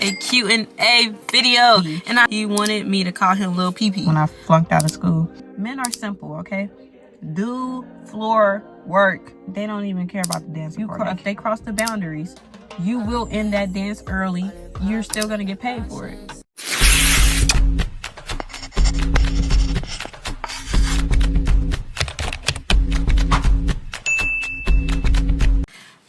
a Q&A video, and he wanted me to call him Lil Pee Pee when I flunked out of school. Men are simple, okay? Do floor work. They don't even care about the dance part. If they cross the boundaries, you will end that dance early. You're still gonna get paid for it.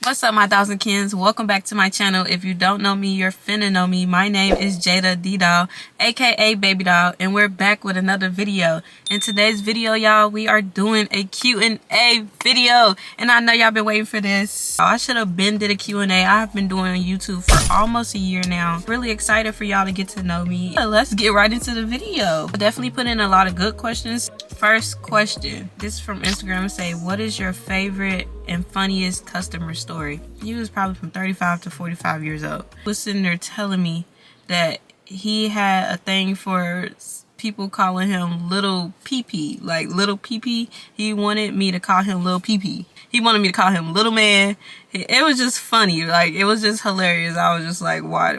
What's up, my thousand kins? Welcome back to my channel. If you don't know me, you're finna know me. My name is Jada D Doll, aka Baby Doll, and we're back with another video. In today's video, y'all, we are doing a Q&A video, and I know y'all been waiting for this. I should have been did a Q&A. I've been doing YouTube for almost a year now. Really excited for y'all to get to know me. Let's get right into the video. Definitely put in a lot of good questions. First question, this is from Instagram. Say, what is your favorite and funniest customer story? He was probably from 35 to 45 years old. He was sitting there telling me that he had a thing for people calling him Little Pee Pee, like Little Pee Pee. He wanted me to call him Little Pee Pee. He wanted me to call him Little Man. It was just funny, like it was just hilarious. I was just like, why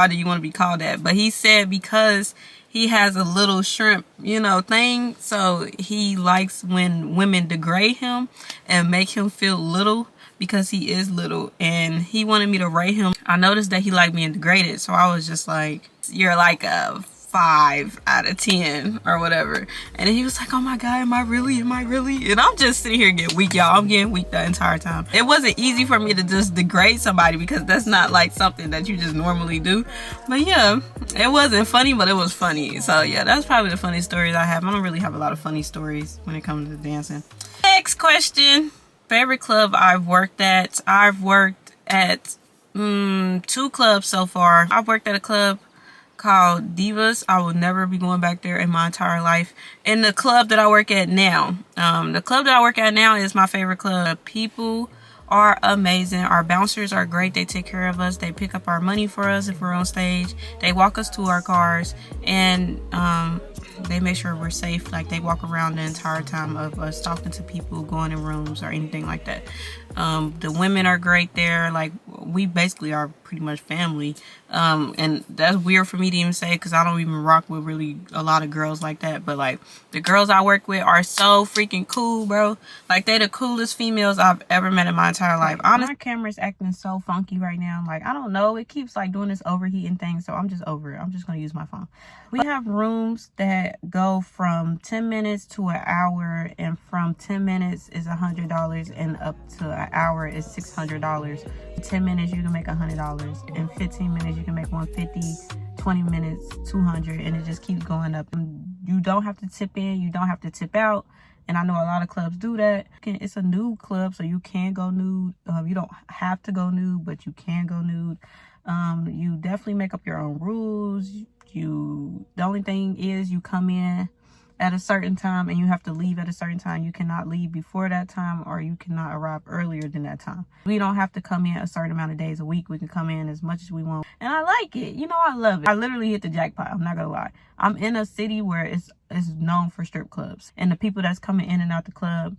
do you want to be called that? But he said because he has a little shrimp, you know, thing. So he likes when women degrade him and make him feel little because he is little. And he wanted me to rate him. I noticed that he liked being degraded. So I was just like, you're like a 5 out of 10 or whatever. And then he was like, oh my God, am I really? And I'm just sitting here getting weak, y'all. I'm getting weak the entire time. It wasn't easy for me to just degrade somebody because that's not like something that you just normally do. But yeah, it wasn't funny, but it was funny. So yeah, that's probably the funniest stories I have. I don't really have a lot of funny stories when it comes to dancing. Next question. Favorite club I've worked at? I've worked at 2 clubs so far. I've worked at a club called Divas. I will never be going back there in my entire life. And the club that I work at now, is my favorite club. People are amazing. Our bouncers are great. They take care of us. They pick up our money for us if we're on stage. They walk us to our cars, and they make sure we're safe. Like they walk around the entire time of us talking to people, going in rooms or anything like that. The women are great there. Like we basically are pretty much family. And that's weird for me to even say because I don't even rock with really a lot of girls like that. But like the girls I work with are so freaking cool, bro. Like they the coolest females I've ever met in my entire life. Honestly, my camera's acting so funky right now. Like I don't know, it keeps like doing this overheating thing. So I'm just over it. I'm just gonna use my phone. We have rooms that go from 10 minutes to an hour, and from 10 minutes is $100 and up to an hour is $600. In 10 minutes you can make $100. In 15 minutes you can make $150. 20 minutes, $200, and it just keeps going up. You don't have to tip in, you don't have to tip out. And I know a lot of clubs do that. It's a nude club, so you can go nude. You don't have to go nude, but you can go nude. You definitely make up your own rules. The only thing is you come in at a certain time and you have to leave at a certain time. You cannot leave before that time, or you cannot arrive earlier than that time. We don't have to come in a certain amount of days a week. We can come in as much as we want. And I like it. You know, I love it. I literally hit the jackpot. I'm not gonna lie. I'm in a city where it's known for strip clubs. And the people that's coming in and out the club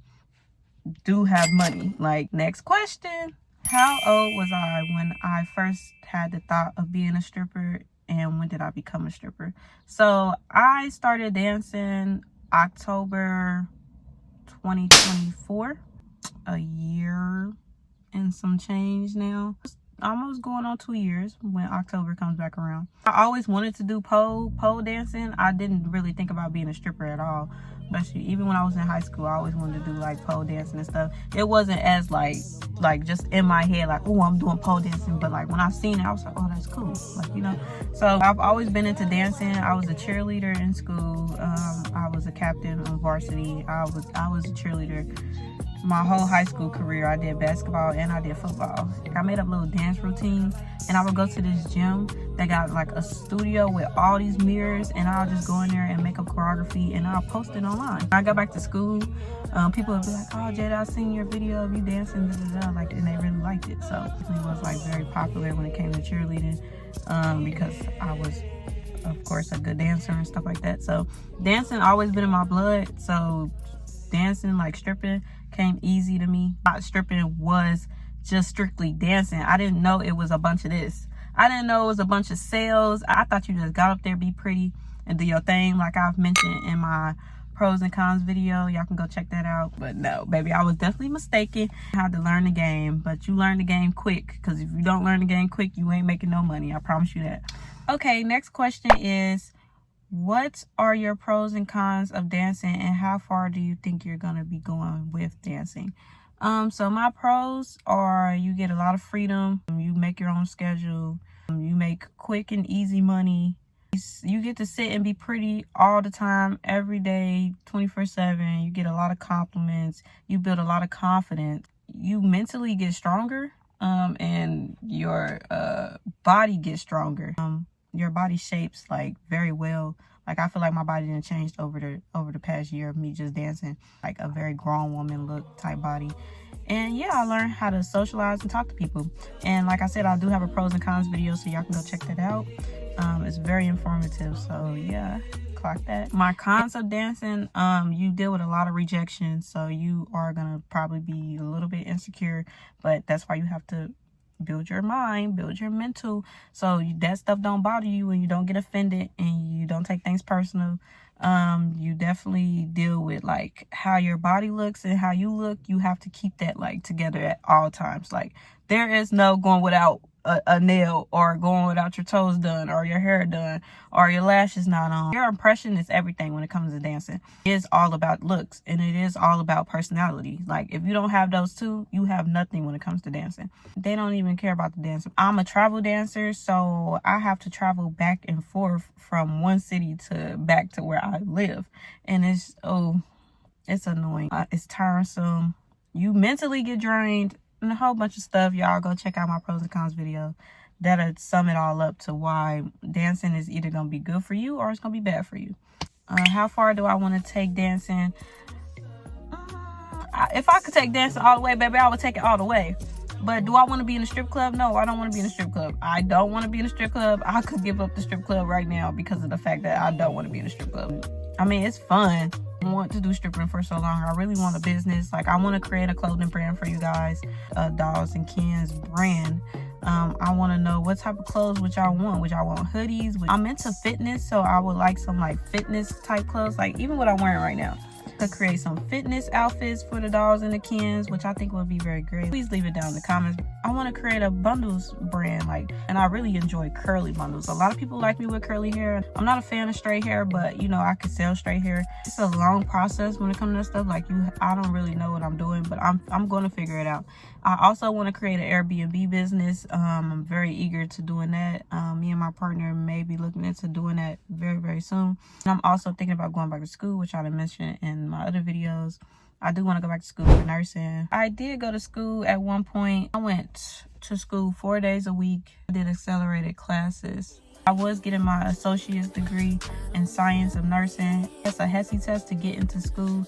do have money. Like, next question. How old was I when I first had the thought of being a stripper? And when did I become a stripper? So I started dancing October 2024, a year and some change now. Almost going on 2 years when October comes back around. I always wanted to do pole dancing. I didn't really think about being a stripper at all. Especially even when I was in high school, I always wanted to do like pole dancing and stuff. It wasn't as like just in my head like, oh, I'm doing pole dancing. But like when I seen it, I was like, oh, that's cool. Like, you know. So I've always been into dancing. I was a cheerleader in school. I was a captain on varsity. I was a cheerleader. My whole high school career, I did basketball and I did football. I made up little dance routines, and I would go to this gym that got like a studio with all these mirrors, and I'll just go in there and make up choreography, and I'll post it online. When I got back to school, people would be like, oh, Jada, I seen your video of you dancing, like, and they really liked it. So it was like very popular when it came to cheerleading, because I was, of course, a good dancer and stuff like that. So dancing always been in my blood. So dancing, like stripping, came easy to me. Stripping was just strictly dancing. I didn't know it was a bunch of this. I didn't know it was a bunch of sales. I thought you just got up there, be pretty, and do your thing, like I've mentioned in my pros and cons video. Y'all can go check that out. But no, baby, I was definitely mistaken. I had to learn the game, but you learn the game quick, because if you don't learn the game quick, you ain't making no money. I promise you that. Okay, next question is, what are your pros and cons of dancing, and how far do you think you're gonna be going with dancing? So my pros are, you get a lot of freedom, you make your own schedule, you make quick and easy money. You get to sit and be pretty all the time, every day, 24/7. You get a lot of compliments. You build a lot of confidence. You mentally get stronger, and your body gets stronger. Your body shapes like very well. Like I feel like my body didn't change over the past year of me just dancing, like a very grown woman look type body. And yeah, I learned how to socialize and talk to people. And like I said, I do have a pros and cons video, so y'all can go check that out. It's very informative, so yeah, clock that. My cons of dancing, you deal with a lot of rejection, so you are gonna probably be a little bit insecure, but that's why you have to build your mind, build your mental, so that stuff don't bother you and you don't get offended and you don't take things personal. You definitely deal with like how your body looks and how you look. You have to keep that like together at all times. Like there is no going without a nail, or going without your toes done, or your hair done, or your lashes not on. Your impression is everything when it comes to dancing. It is all about looks, and it is all about personality. Like if you don't have those two, you have nothing when it comes to dancing. They don't even care about the dancing. I'm a travel dancer, so I have to travel back and forth from one city to back to where I live, and it's annoying. It's tiresome. You mentally get drained and a whole bunch of stuff. Y'all go check out my pros and cons video. That'll sum it all up to why dancing is either gonna be good for you or it's gonna be bad for you. How far do I want to take dancing? If I could take dancing all the way, baby, I would take it all the way. But do I want to be in a strip club? No, I don't want to be in a strip club. I don't want to be in a strip club. I could give up the strip club right now because of the fact that I don't want to be in a strip club. I mean, it's fun. I want to do stripping for so long. I really want a business. Like I want to create a clothing brand for you guys, Dolls and Kins brand. I want to know what type of clothes which I want. Which I want hoodies. I'm into fitness, so I would like some like fitness type clothes, like even what I'm wearing right now. To create some fitness outfits for the Dolls and the Kins, which I think would be very great. Please leave it down in the comments. I want to create a bundles brand, and I really enjoy curly bundles. A lot of people like me with curly hair. I'm not a fan of straight hair, but you know, I could sell straight hair. It's a long process when it comes to that stuff. Like I don't really know what I'm doing, but I'm going to figure it out. I also want to create an Airbnb business. I'm very eager to doing that. Me and my partner may be looking into doing that very, very soon. And I'm also thinking about going back to school, which I done mentioned in my other videos. I do want to go back to school for nursing. I did go to school at one point. I went to school 4 days a week. I did accelerated classes. I was getting my associate's degree in science of nursing. It's a HESI test to get into school,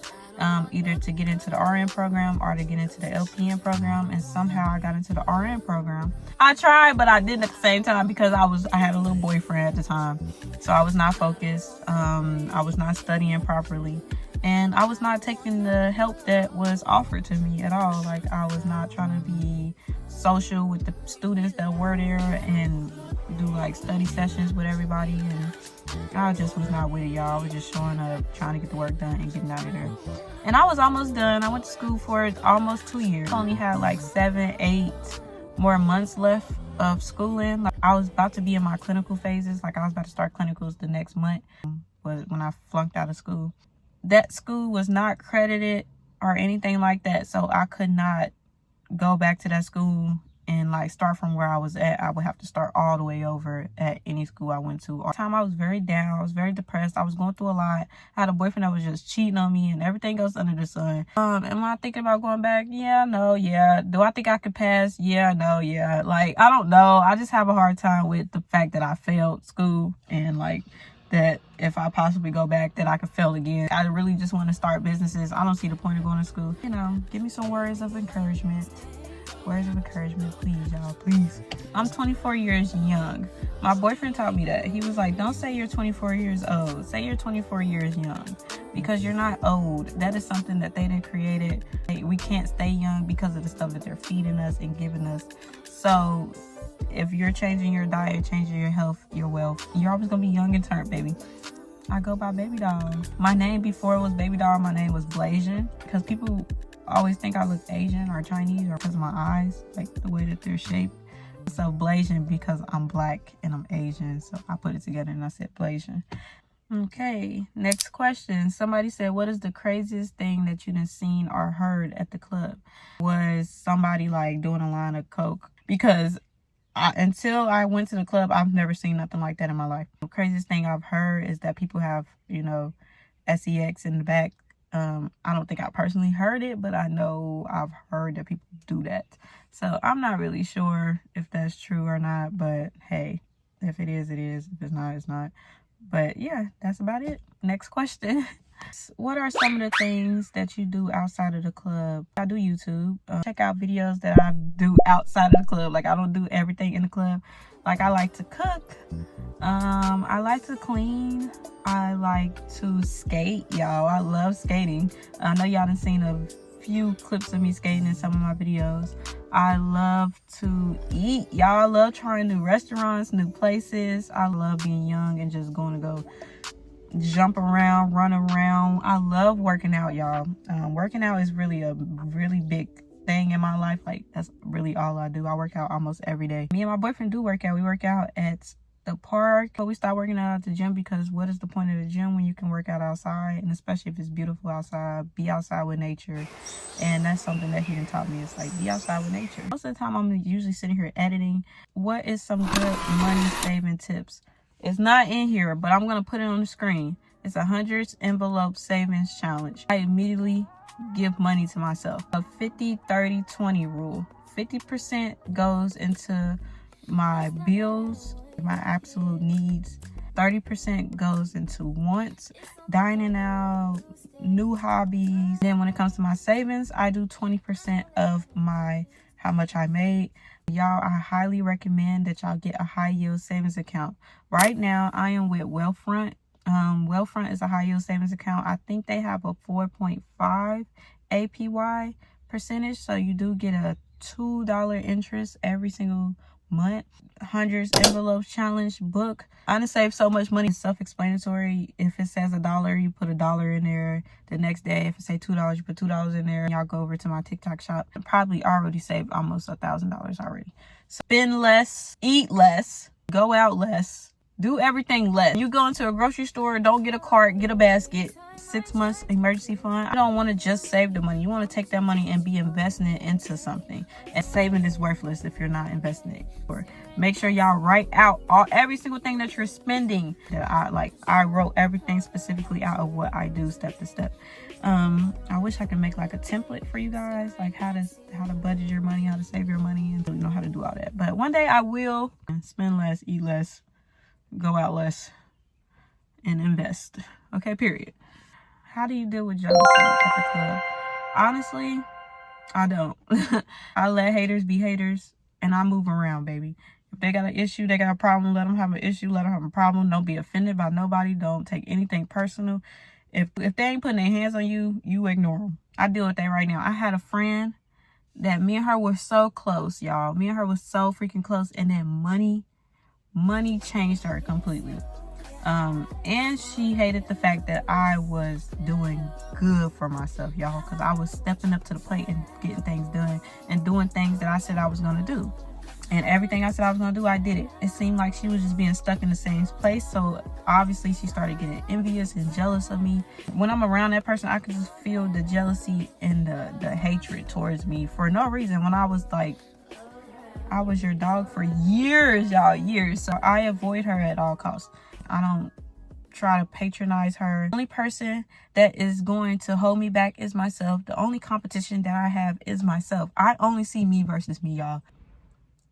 either to get into the RN program or to get into the LPN program. And somehow I got into the RN program. I tried, but I didn't at the same time because I had a little boyfriend at the time. So I was not focused. I was not studying properly. And I was not taking the help that was offered to me at all. Like I was not trying to be social with the students that were there and do like study sessions with everybody, and I just was not with it, y'all. I was just showing up, trying to get the work done and getting out of there. And I was almost done. I went to school for almost 2 years. I only had like 7, 8 more months left of schooling. Like I was about to be in my clinical phases. Like I was about to start clinicals the next month, but when I flunked out of school. That school was not credited or anything like that, so I could not go back to that school and like start from where I was at. I would have to start all the way over at any school I went to. All the time I was very down. I was very depressed. I was going through a lot. I had a boyfriend that was just cheating on me and everything else under the sun. Am I thinking about going back? Yeah, no, yeah. Do I think I could pass? Yeah, no, yeah. Like, I don't know. I just have a hard time with the fact that I failed school, and like that if I possibly go back that I could fail again. I really just want to start businesses. I don't see the point of going to school. You know, give me some words of encouragement. Words of encouragement, please, y'all, please. I'm 24 years young. My boyfriend taught me that. He was like, don't say you're 24 years old. Say you're 24 years young, because you're not old. That is something that they didn't create it. We can't stay young because of the stuff that they're feeding us and giving us. So if you're changing your diet, changing your health, your wealth, you're always gonna be young and turnt, baby. I go by Baby Doll. My name before it was Baby Doll, my name was Blasian, because people always think I look Asian or Chinese, or because of my eyes, like the way that they're shaped. So Blasian because I'm black and I'm Asian, so I put it together and I said Blasian. Okay, next question. Somebody said, what is the craziest thing that you done seen or heard at the club? Was somebody like doing a line of coke? Because until I went to the club, I've never seen nothing like that in my life. The craziest thing I've heard is that people have, you know, sex in the back. I don't think I personally heard it, but I know I've heard that people do that. So I'm not really sure if that's true or not, but hey, if it is, it is. If it's not, it's not. But yeah, that's about it. Next question. What are some of the things that you do outside of the club? I do YouTube. Check out videos that I do outside of the club. Like, I don't do everything in the club. Like, I like to cook. I like to clean. I like to skate, y'all. I love skating. I know y'all done seen a few clips of me skating in some of my videos. I love to eat, y'all. I love trying new restaurants, new places. I love being young and just going to go jump around, run around. I love working out, y'all. Working out is really a really big thing in my life. Like, that's really all I do. I work out almost every day. Me and my boyfriend do work out. We work out at the park, but we stopped working out at the gym because what is the point of the gym when you can work out outside? And especially if it's beautiful outside, be outside with nature. And that's something that he done taught me. It's like, be outside with nature. Most of the time I'm usually sitting here editing. What is some good money saving tips? It's not in here, but I'm going to put it on the screen. It's a 100 envelope savings challenge. I immediately give money to myself. A 50-30-20 rule. 50% goes into my bills, my absolute needs. 30% goes into wants, dining out, new hobbies. Then when it comes to my savings, I do 20% of how much I made. Y'all, I highly recommend that y'all get a high yield savings account. Right now, I am with Wealthfront. Wealthfront is a high yield savings account. I think they have a 4.5 APY percentage. So you do get a $2 interest every single month. 100 envelopes challenge book. I done saved so much money. It's self-explanatory. If it says $1, you put $1 in there. The next day, if it say $2, you put $2 in there. Y'all go over to my TikTok shop and probably already saved almost $1,000 already. So spend less, eat less, go out less, do everything less. You go into a grocery store, don't get a cart, get a basket. 6 months emergency fund. I don't want to just save the money. You want to take that money and be investing it into something. And saving is worthless if you're not investing it. Or make sure y'all write out every single thing that you're spending. That I wrote everything specifically out of what I do step to step. I wish I could make like a template for you guys, like how to budget your money, how to save your money, and know how to do all that. But one day I will spend less, eat less, go out less, and invest. Okay, period. How do you deal with jealousy at the club? Honestly, I don't. I let haters be haters, and I move around, baby. If they got an issue, they got a problem, let them have an issue, let them have a problem. Don't be offended by nobody. Don't take anything personal. If they ain't putting their hands on you, you ignore them. I deal with that right now. I had a friend that me and her were so close, y'all. Me and her was so freaking close, and then money changed her completely. And she hated the fact that I was doing good for myself, y'all, because I was stepping up to the plate and getting things done and doing things that I said I was going to do. And everything I said I was going to do, I did it. It seemed like she was just being stuck in the same place. So obviously she started getting envious and jealous of me. When I'm around that person, I could just feel the jealousy and the hatred towards me for no reason. When I was your dog for years, y'all, years. So I avoid her at all costs. I don't try to patronize her. The only person that is going to hold me back is myself. The only competition that I have is myself. I only see me versus me, y'all.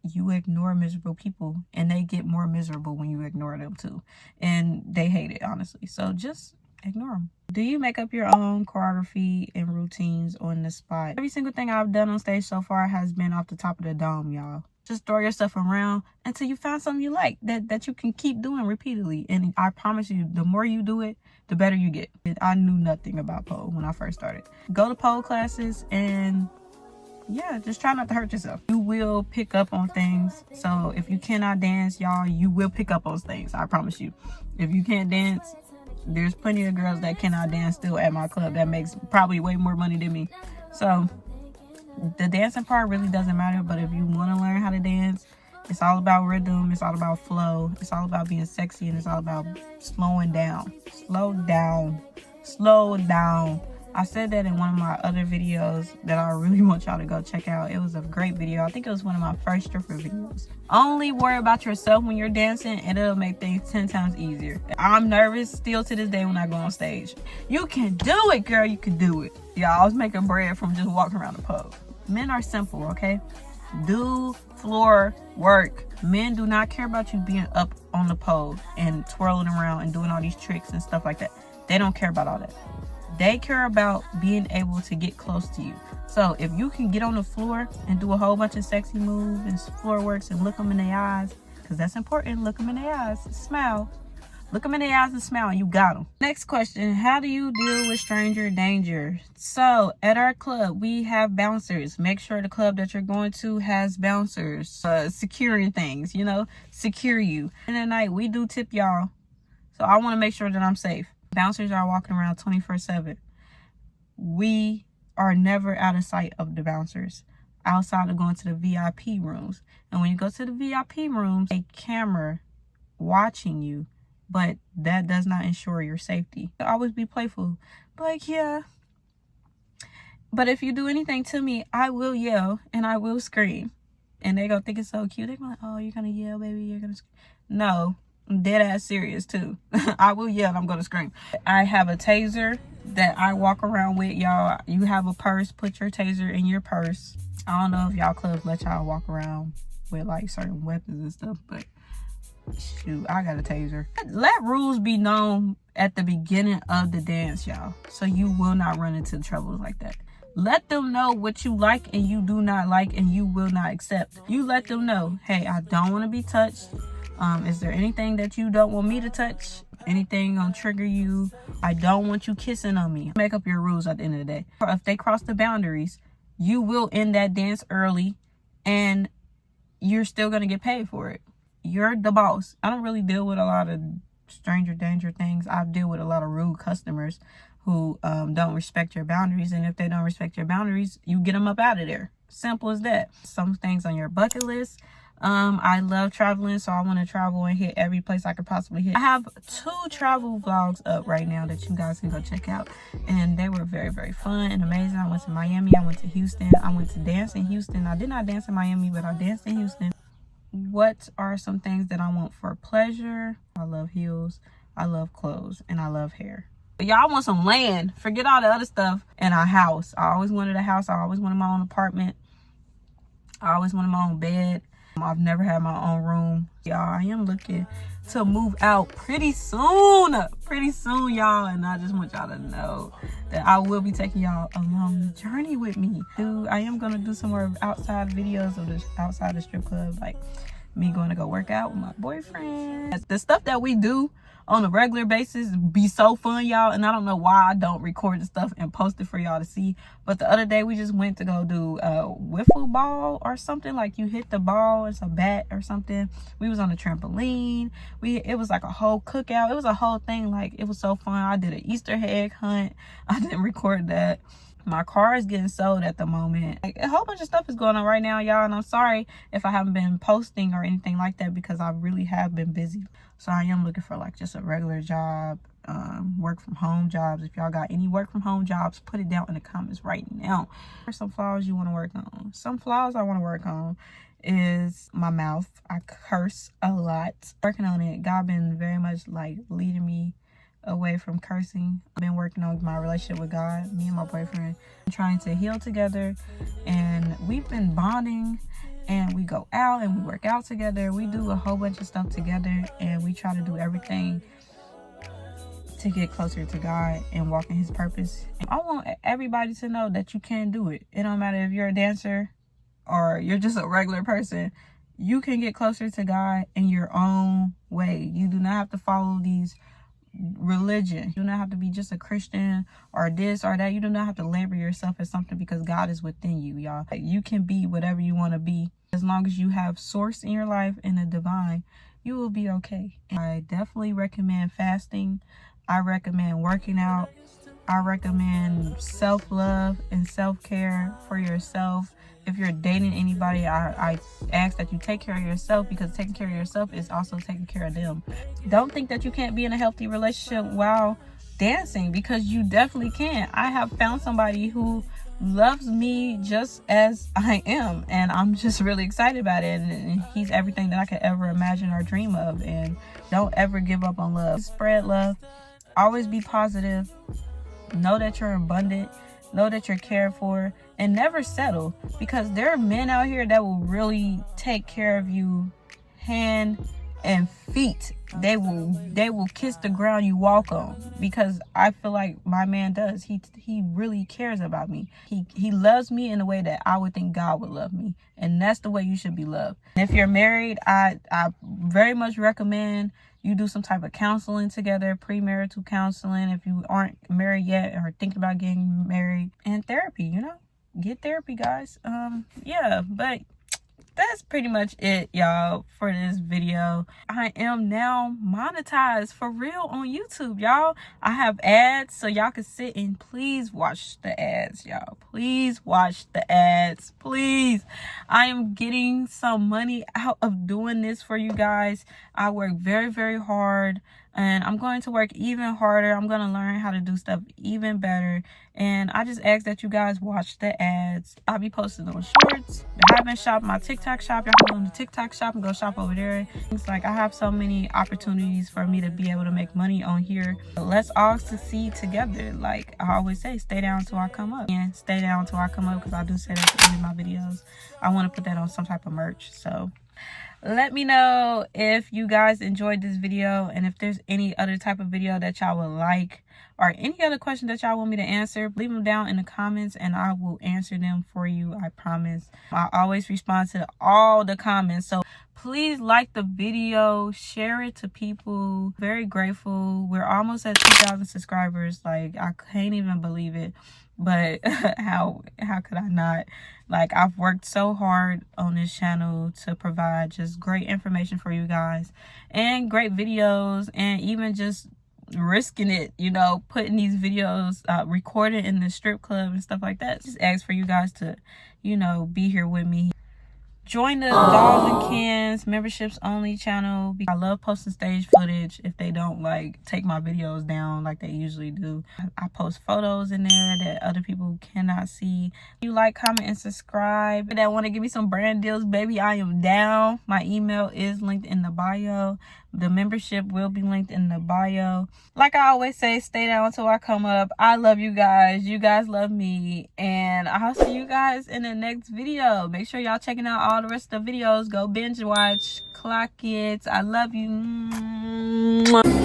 You ignore miserable people, and they get more miserable when you ignore them too. And they hate it, honestly. So just ignore them. Do you make up your own choreography and routines on the spot? Every single thing I've done on stage so far has been off the top of the dome, y'all. Just throw your stuff around until you find something you like that you can keep doing repeatedly. And I promise you, the more you do it, the better you get. I knew nothing about pole when I first started. Go to pole classes and yeah, just try not to hurt yourself. You will pick up on things. So if you cannot dance, y'all, you will pick up on things. I promise you. If you can't dance, there's plenty of girls that cannot dance still at my club that makes probably way more money than me. So the dancing part really doesn't matter, but if you want to learn how to dance, it's all about rhythm, it's all about flow, it's all about being sexy, and it's all about slowing down. Slow down. Slow down. I said that in one of my other videos that I really want y'all to go check out. It was a great video. I think it was one of my first stripper videos. Only worry about yourself when you're dancing and it'll make things 10 times easier. I'm nervous still to this day when I go on stage. You can do it, girl. You can do it. Yeah, I was making bread from just walking around the pole. Men are simple, okay? Do floor work. Men do not care about you being up on the pole and twirling around and doing all these tricks and stuff like that. They don't care about all that. They care about being able to get close to you. So if you can get on the floor and do a whole bunch of sexy moves and floor works and look them in their eyes, because that's important, look them in their eyes, smile. Look them in the eyes and smile, and you got them. Next question, how do you deal with stranger danger? So at our club, we have bouncers. Make sure the club that you're going to has bouncers, securing things, you know, secure you. And at night, we do tip y'all. So I want to make sure that I'm safe. Bouncers are walking around 24/7. We are never out of sight of the bouncers outside of going to the VIP rooms. And when you go to the VIP rooms, a camera watching you. But that does not ensure your safety. Always be playful. Like, yeah. But if you do anything to me, I will yell and I will scream. And they gonna think it's so cute. They're gonna like, oh, you're gonna yell, baby. You're gonna scream. No, I'm dead ass serious too. I will yell and I'm gonna scream. I have a taser that I walk around with, y'all. You have a purse, put your taser in your purse. I don't know if y'all clubs let y'all walk around with like certain weapons and stuff, but shoot, I got a taser. Let rules be known at the beginning of the dance, y'all, so you will not run into troubles like that. Let them know what you like and you do not like and you will not accept. You let them know, hey, I don't want to be touched. Is there anything that you don't want me to touch? Anything gonna trigger you? I don't want you kissing on me. Make up your rules at the end of the day. Or if they cross the boundaries, you will end that dance early and you're still gonna get paid for it. You're the boss. I don't really deal with a lot of stranger danger things. I deal with a lot of rude customers who don't respect your boundaries. And if they don't respect your boundaries, you get them up out of there. Simple as that. Some things on your bucket list. I love traveling, so I want to travel and hit every place I could possibly hit. I have 2 travel vlogs up right now that you guys can go check out. And they were very, very fun and amazing. I went to Miami. I went to Houston. I went to dance in Houston. I did not dance in Miami, but I danced in Houston. What are some things that I want for pleasure? I love heels, I love clothes, and I love hair. But y'all want some land. Forget all the other stuff. And a house. I always wanted a house. I always wanted my own apartment. I always wanted my own bed. I've never had my own room. Y'all, I am looking to move out pretty soon. Pretty soon, y'all. And I just want y'all to know that I will be taking y'all along the journey with me. I am going to do some more outside videos of this outside the strip club. Like me going to go work out with my boyfriend. The stuff that we do on a regular basis be so fun, y'all. And I don't know why I don't record the stuff and post it for y'all to see. But the other day we just went to go do a wiffle ball or something. Like you hit the ball, it's a bat or something. We was on a trampoline. It was like a whole cookout. It was a whole thing. Like it was so fun. I did an Easter egg hunt. I didn't record that. My car is getting sold at the moment. Like, a whole bunch of stuff is going on right now, y'all. And I'm sorry if I haven't been posting or anything like that because I really have been busy. So I am looking for like just a regular job, work from home jobs. If y'all got any work from home jobs, put it down in the comments right now. There's some flaws you want to work on. Some flaws I want to work on is my mouth. I curse a lot. Working on it. God been very much like leading me away from cursing. I've been working on my relationship with God, me and my boyfriend, trying to heal together, and we've been bonding, and we go out and we work out together. We do a whole bunch of stuff together, and we try to do everything to get closer to God and walk in his purpose. I want everybody to know that you can do it. It don't matter if you're a dancer or you're just a regular person. You can get closer to God in your own way. You do not have to follow these religion. You do not have to be just a Christian or this or that. You do not have to label yourself as something, because God is within you, y'all. You can be whatever you want to be. As long as you have source in your life and the divine, you will be okay. And I definitely recommend fasting. I recommend working out. I recommend self-love and self-care for yourself. If you're dating anybody, I ask that you take care of yourself, because taking care of yourself is also taking care of them. Don't think that you can't be in a healthy relationship while dancing, because you definitely can. I have found somebody who loves me just as I am, and I'm just really excited about it. And he's everything that I could ever imagine or dream of. And don't ever give up on love. Spread love. Always be positive. Know that you're abundant. Know that you're cared for, and never settle, because there are men out here that will really take care of you hand and feet. They will kiss the ground you walk on, because I feel like my man does. He really cares about me. He loves me in a way that I would think God would love me, and that's the way you should be loved. And if you're married, I very much recommend you do some type of counseling together, premarital counseling, if you aren't married yet or thinking about getting married, and therapy. Get therapy, guys. Yeah, but that's pretty much it, y'all, for this video. I am now monetized for real on YouTube, y'all. I have ads, so y'all can sit and please watch the ads, y'all. Please watch the ads, please. I am getting some money out of doing this for you guys. I work very, very hard, and I'm going to work even harder. I'm going to learn how to do stuff even better. And I just ask that you guys watch the ads. I'll be posting on shorts. If you haven't shopped my TikTok shop, y'all can go on the TikTok shop and go shop over there. It's like I have so many opportunities for me to be able to make money on here. But let's all succeed together. Like I always say, stay down till I come up. And stay down till I come up, because I do say that at the end of my videos. I want to put that on some type of merch. So let me know if you guys enjoyed this video, and if there's any other type of video that y'all would like, or any other question that y'all want me to answer, leave them down in the comments and I will answer them for you. I promise. I always respond to all the comments, so please like the video, share it to people. Very grateful. We're almost at 2,000 subscribers. Like I can't even believe it, but how could I not? Like, I've worked so hard on this channel to provide just great information for you guys, and great videos, and even just risking it, putting these videos, recording in the strip club and stuff like that. Just ask for you guys to, be here with me. Join the Dolls and Cans memberships only channel. I love posting stage footage if they don't take my videos down like they usually do. I post photos in there that other people cannot see. You like, comment, and subscribe. That want to give me some brand deals, baby, I am down. My email is linked in the bio. The membership will be linked in the bio. Like I always say, stay down until I come up. I love you guys. You guys love me. And I'll see you guys in the next video. Make sure y'all checking out all the rest of the videos. Go binge watch. Clock it. I love you.